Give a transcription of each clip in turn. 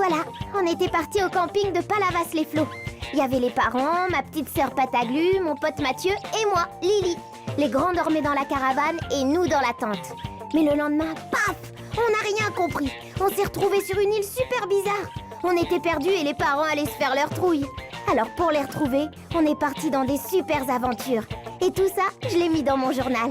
voilà, on était partis au camping de Palavas-les-Flots. Il y avait les parents, ma petite sœur Pataglu, mon pote Mathieu et moi, Lily. Les grands dormaient dans la caravane et nous dans la tente. Mais le lendemain, paf, on n'a rien compris. On s'est retrouvés sur une île super bizarre. On était perdus et les parents allaient se faire leur trouille. Alors pour les retrouver, on est partis dans des super aventures. Et tout ça, je l'ai mis dans mon journal.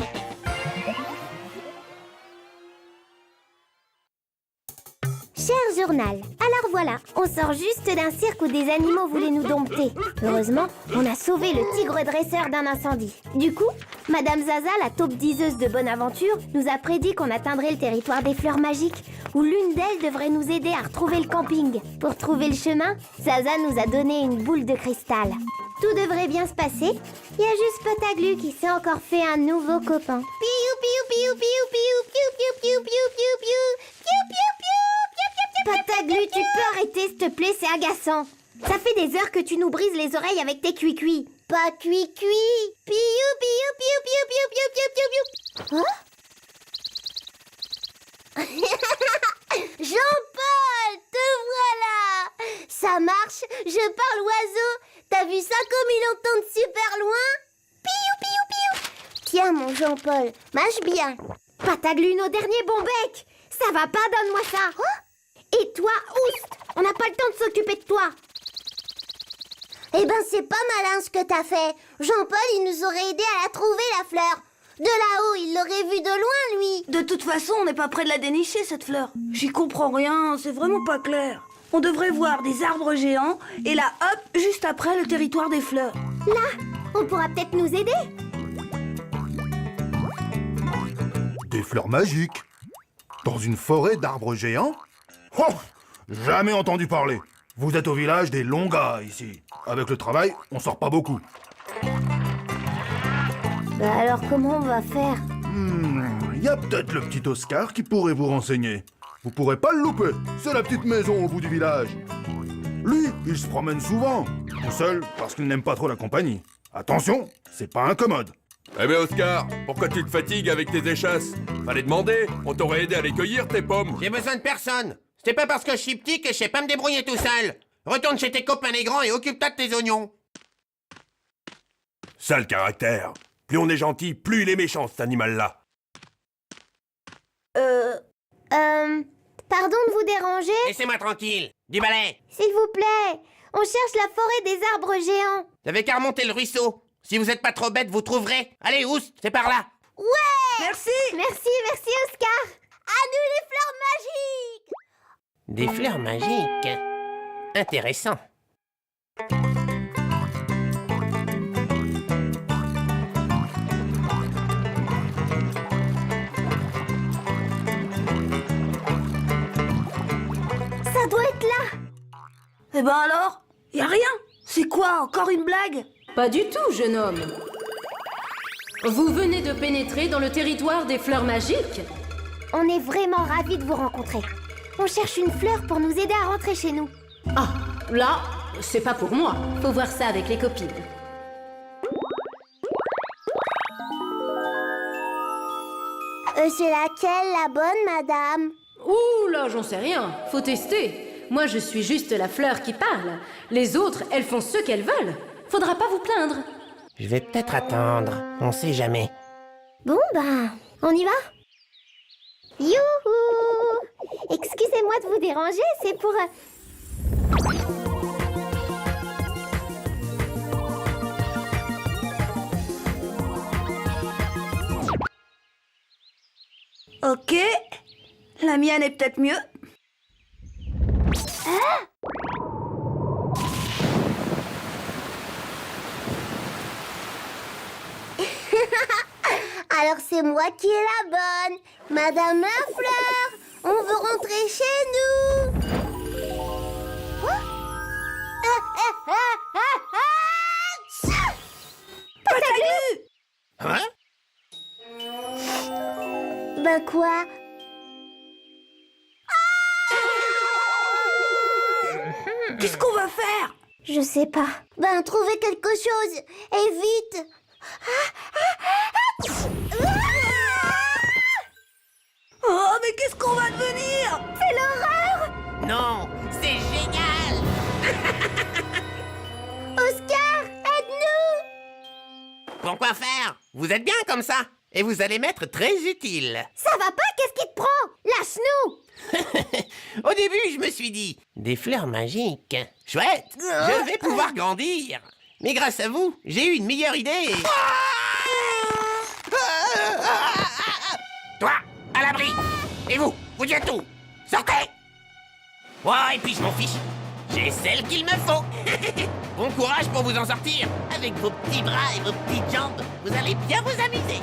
Cher journal, alors voilà, on sort juste d'un cirque où des animaux voulaient nous dompter. Heureusement, on a sauvé le tigre dresseur d'un incendie. Du coup, Madame Zaza, la taupe diseuse de bonne aventure, nous a prédit qu'on atteindrait le territoire des fleurs magiques, où l'une d'elles devrait nous aider à retrouver le camping. Pour trouver le chemin, Zaza nous a donné une boule de cristal. Tout devrait bien se passer. Il y a juste Pataglu qui s'est encore fait un nouveau copain. Piou piou piou piou piou piou piou piou piou piou piou piou piou piou. Pataglu, tu peux arrêter s'il te plaît, c'est agaçant. Ça fait des heures que tu nous brises les oreilles avec tes cuits-cuits. Pas cuits-cuits. Piou piou piou piou piou piou piou piou. Hein? Jean-Paul, te voilà. Ça marche, je parle oiseau. T'as vu ça comme il entend de super loin? Piou piou piou. Tiens mon Jean-Paul, mâche bien. Pataglu, nos derniers bons becs. Ça va pas, donne-moi ça. Et toi, oust, on n'a pas le temps de s'occuper de toi. Eh ben, c'est pas malin ce que t'as fait. Jean-Paul, il nous aurait aidé à la trouver, la fleur. De là-haut, il l'aurait vue de loin, lui. De toute façon, on n'est pas près de la dénicher, cette fleur. J'y comprends rien, c'est vraiment pas clair. On devrait voir des arbres géants, et là, hop, juste après, le territoire des fleurs. Là, on pourra peut-être nous aider. Des fleurs magiques? Dans une forêt d'arbres géants? Oh, jamais entendu parler. Vous êtes au village des Longas, ici. Avec le travail, on sort pas beaucoup. Bah alors comment on va faire? Y a peut-être le petit Oscar qui pourrait vous renseigner. Vous pourrez pas le louper, c'est la petite maison au bout du village. Lui, il se promène souvent, tout seul parce qu'il n'aime pas trop la compagnie. Attention, c'est pas incommode. Eh ben Oscar, pourquoi tu te fatigues avec tes échasses? Fallait demander, on t'aurait aidé à les cueillir tes pommes. J'ai besoin de personne. C'est pas parce que je suis petit que je sais pas me débrouiller tout seul. Retourne chez tes copains les grands et occupe-toi de tes oignons. Sale caractère. Plus on est gentil, plus il est méchant cet animal-là. Pardon de vous déranger? Laissez-moi tranquille. Du balai. S'il vous plaît, on cherche la forêt des arbres géants. Vous avez qu'à remonter le ruisseau. Si vous êtes pas trop bête, vous trouverez. Allez, oust, c'est par là. Ouais! Merci. Merci Oscar. À nous les fleurs magiques! Des fleurs magiques. Intéressant. Ça doit être là. Eh ben alors, y a rien. C'est quoi, encore une blague? Pas du tout, jeune homme. Vous venez de pénétrer dans le territoire des fleurs magiques. On est vraiment ravis de vous rencontrer. On cherche une fleur pour nous aider à rentrer chez nous. Ah, là, c'est pas pour moi. Faut voir ça avec les copines. C'est laquelle la bonne, madame? Ouh là, j'en sais rien. Faut tester. Moi, je suis juste la fleur qui parle. Les autres, elles font ce qu'elles veulent. Faudra pas vous plaindre. Je vais peut-être attendre. On sait jamais. Bon, ben, on y va? Youhou! Excusez-moi de vous déranger, c'est pour... Ok. La mienne est peut-être mieux. Alors c'est moi qui ai la bonne. Madame la fleur, on veut rentrer chez nous. Pataglu! Hein? Ben quoi? Qu'est-ce qu'on va faire? Je sais pas. Ben trouvez quelque chose. Et vite. Oh, mais qu'est-ce qu'on va devenir? C'est l'horreur! Non, c'est Vous êtes bien comme ça, et vous allez m'être très utile. Ça va pas? Qu'est-ce qui te prend? Lâche-nous! Au début, je me suis dit, des fleurs magiques. Chouette, je vais pouvoir grandir. Mais grâce à vous, j'ai eu une meilleure idée. Toi, à l'abri. Et vous, vous êtes où? Sortez. Ouais, et puis je m'en fiche. J'ai celle qu'il me faut. Bon courage pour vous en sortir. Avec vos petits bras et vos petites jambes, vous allez bien vous amuser.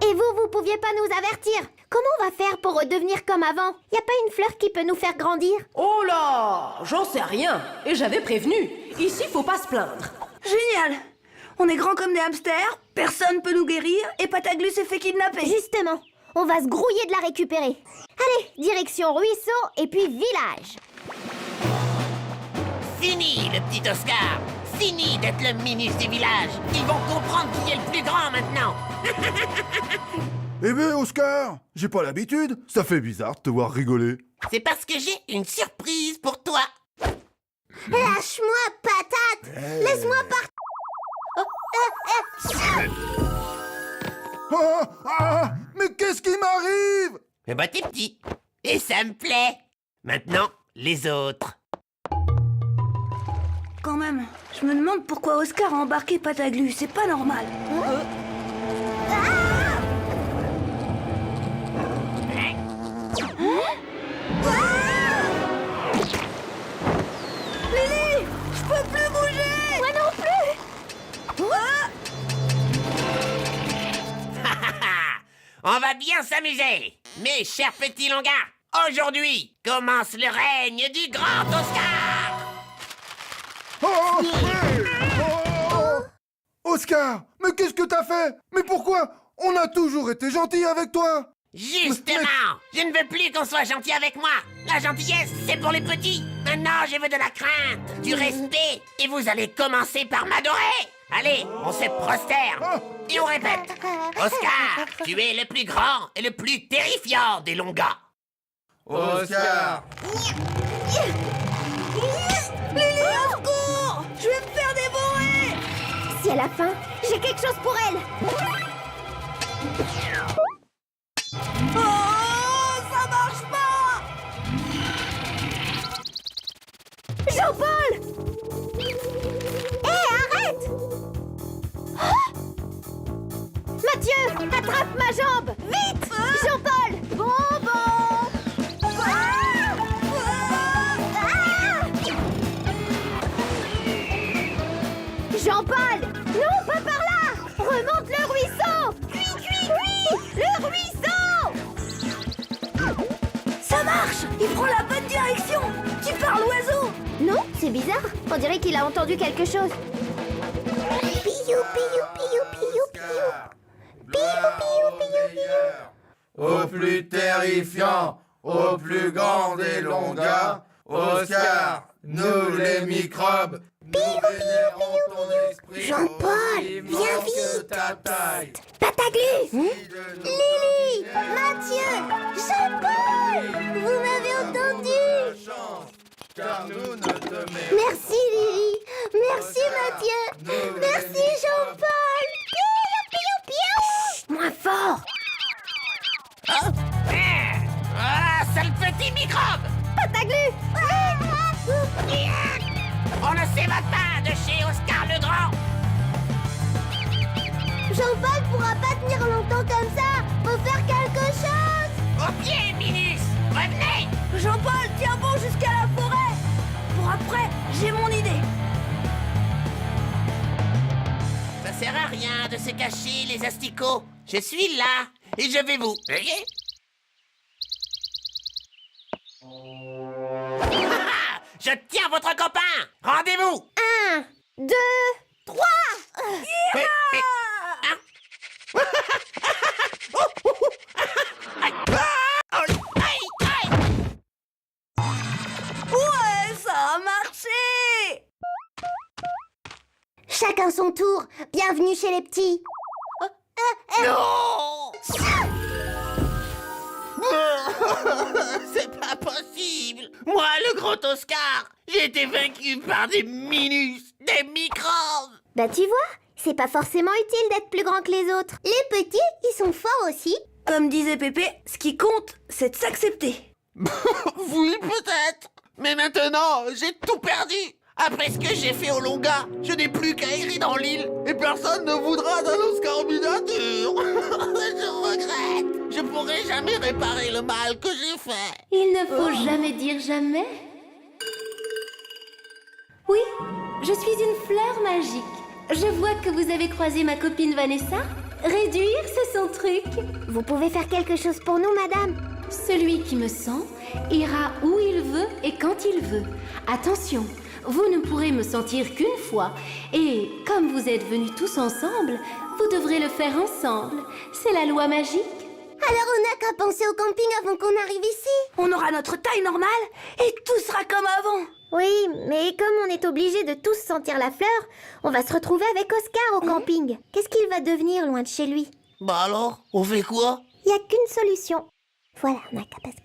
Et vous pouviez pas nous avertir? Comment on va faire pour redevenir comme avant? Y a pas une fleur qui peut nous faire grandir? Oh là, j'en sais rien. Et j'avais prévenu. Ici, faut pas se plaindre. Génial! On est grands comme des hamsters, personne peut nous guérir, et Pataglu s'est fait kidnapper. Justement, on va se grouiller de la récupérer. Allez, direction ruisseau et puis village. Fini, le petit Oscar. Fini d'être le ministre du village. Ils vont comprendre qui est le plus grand maintenant. Eh ben, Oscar, j'ai pas l'habitude. Ça fait bizarre de te voir rigoler. C'est parce que j'ai une surprise pour toi. Lâche-moi, patate! Laisse-moi partir! Mais qu'est-ce qui m'arrive? Eh ben, t'es petit. Et ça me plaît. Maintenant, les autres. Quand même, je me demande pourquoi Oscar a embarqué Pataglu, c'est pas normal. Lily, je peux plus bouger. Moi non plus! On va bien s'amuser. Mes chers petits longards, aujourd'hui commence le règne du grand Oscar. Oscar, mais qu'est-ce que t'as fait? Mais pourquoi? On a toujours été gentils avec toi. Justement, je ne veux plus qu'on soit gentil avec moi. La gentillesse, c'est pour les petits. Maintenant, je veux de la crainte, du respect, et vous allez commencer par m'adorer. Allez, on se prosterne. Et on répète. Oscar, tu es le plus grand et le plus terrifiant des longs gars. Oscar! Lily, au secours! Je vais me faire dévorer. Si elle a faim, j'ai quelque chose pour elle! Oh, ça marche pas. Jean-Paul! Hé, arrête! Oh! Mathieu, attrape ma jambe! Vite! Jean-Paul! Bonbon! Jean-Paul! Non, pas par là! Remonte le ruisseau! Cui, cui, cui! Le ruisseau! Ça marche. Il prend la bonne direction. Tu parles oiseau. Non, c'est bizarre. On dirait qu'il a entendu quelque chose. Piou, piou, piou, piou, piou. Piou, piou, piou, piou. Au plus terrifiant, au plus grand des longs gars, Oscar, nous les microbes, nous vénérons ton esprit. Jean-Paul, aussi viens grand que vite. ta taille. Pataglu! Lily, Mathieu! Jean-Paul! Vous m'avez entendu! car nous ne te mérions. Merci Lily! Merci Mathieu! Merci Jean-Paul! Piou, piou, piou! Moins fort! Ah, sale petit microbe! Pataglu! On ne s'évade pas de chez Oscar le Grand! Jean-Paul pourra pas tenir longtemps comme ça! Faut faire quelque chose! Au pied, Minus! Revenez! Jean-Paul, tiens bon jusqu'à la forêt. Pour après, j'ai mon idée. Ça sert à rien de se cacher, les asticots. Je suis là, et je vais vous... Voyez? Je tiens votre copain! Rendez-vous! 1, 2, 3! Mais, hein? Aïe. Aïe, aïe, aïe. Ouais, ça a marché. Chacun son tour! Bienvenue chez les petits! Non! C'est pas possible! Moi, le grand Oscar, j'ai été vaincu par des minus, des microbes! Bah tu vois, c'est pas forcément utile d'être plus grand que les autres. Les petits, ils sont forts aussi. Comme disait Pépé, ce qui compte, c'est de s'accepter. Oui, peut-être. Mais maintenant, j'ai tout perdu. Après ce que j'ai fait au Longa, je n'ai plus qu'à errer dans l'île et personne ne voudra d'un Oscar miniature. Je regrette. Je pourrai jamais réparer le mal que j'ai fait. Il ne faut jamais dire jamais. Oui, je suis une fleur magique. Je vois que vous avez croisé ma copine Vanessa. Réduire, c'est son truc. Vous pouvez faire quelque chose pour nous, madame? Celui qui me sent ira où il veut et quand il veut. Attention, vous ne pourrez me sentir qu'une fois. Et comme vous êtes venus tous ensemble, vous devrez le faire ensemble. C'est la loi magique. Alors on n'a qu'à penser au camping avant qu'on arrive ici. On aura notre taille normale et tout sera comme avant. Oui, mais comme on est obligé de tous sentir la fleur, on va se retrouver avec Oscar au camping. Qu'est-ce qu'il va devenir loin de chez lui? Bah alors, on fait quoi? Il n'y a qu'une solution. Voilà, on n'a qu'à parce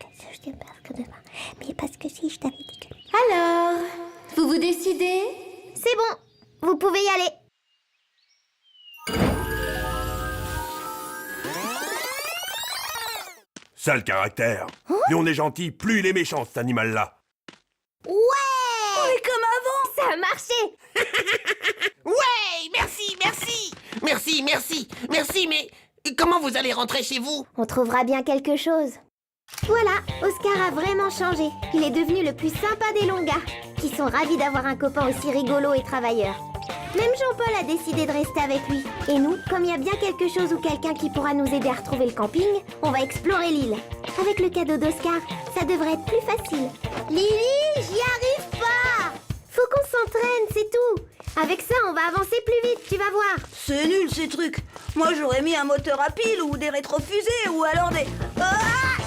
que demain. Mais parce que si je t'avais dit que... Alors, vous vous décidez? C'est bon, vous pouvez y aller. Sale caractère. Plus on est gentil, plus il est méchant, cet animal-là. Ouais! On est comme avant. Ça a marché! Ouais, merci, merci. Merci, merci, merci, mais comment vous allez rentrer chez vous? On trouvera bien quelque chose. Voilà, Oscar a vraiment changé. Il est devenu le plus sympa des Longas, qui sont ravis d'avoir un copain aussi rigolo et travailleur. Même Jean-Paul a décidé de rester avec lui. Et nous, comme il y a bien quelque chose ou quelqu'un qui pourra nous aider à retrouver le camping, on va explorer l'île. Avec le cadeau d'Oscar, ça devrait être plus facile. Lily, j'y arrive pas! Faut qu'on s'entraîne, c'est tout. Avec ça, on va avancer plus vite, tu vas voir. C'est nul ces trucs. Moi j'aurais mis un moteur à pile ou des rétrofusées ou alors des... Ah